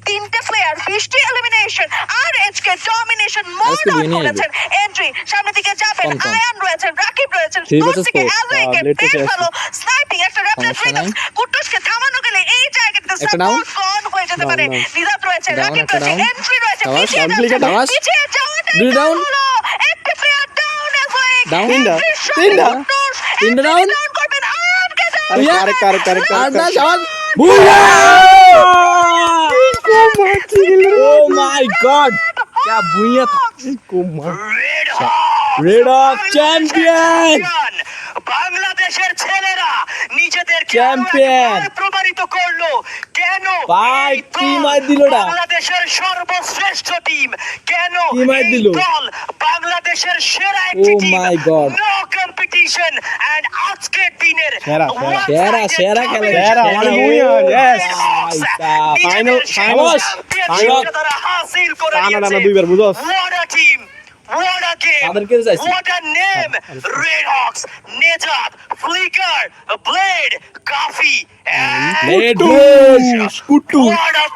তিনটে player 20টি elimination আর এজকে domination mode আজকে on বিয়ে নিয়ে করেছেন। এন্ট্রি সামনে দিকে যাবেন, কনফার্ম। আয়ান রয়েছেন, রাকিব রয়েছেন, ঠিক আছে, স্পোর্টস থেকে স্পোর্টস। অ্যাজয়কে লেট বেশ এসে ভালো স্নাইপিং, একটা র্যাপটার সমস্যা নাই। কুট্টুসকে থামানো গেলে এই জায়গাটাতে একটা down। সাপোর্ট গন হয়ে যেতে Down, পারে। down। নিজাত রয়েছে, Down, রাকিব একটা রয়েছে, down। এন্ট্রি রয়েছে, সাবাস, পিছিয়ে down, যাচ্ছে, সাবাস। পিছিয়ে যাওয়াটাই দুই down। হলো। একটি প্লেয়ার ডাউন অ্যাজয়, Down। তিনটা। তিনটা down। ডাউন করবেন আয়ানকে down আরে ভুইয়া। কারেক্ট আর না সবাই ও মাই গড क्या भुइया था red hawk red of champion বাংলাদেশের ছেলেরা নিজেদেরকে চ্যাম্পিয়ন প্রমাণিত করলো। কেন ভাই, এই কি দল মার দিল ওটা? বাংলাদেশের সর্বশ্রেষ্ঠ টিম, কেন কি মার এই দিল? দল বাংলাদেশের সেরা একটি Oh team. my God. No competition and আজকের দিনের সেরা, সেরা খেলে। সেরা, মানে ভুইয়া, yes. ফাইনাল সাবাস। Final. তারা হাসিল করে টানা টানা নিয়েছে। দুইবার বুঝোস? What a team! What a game! তাদেরকে চাইছি। What a name! Red Hawks, Nejat, Flicker, Blade, Kafi, and let Kuttus what a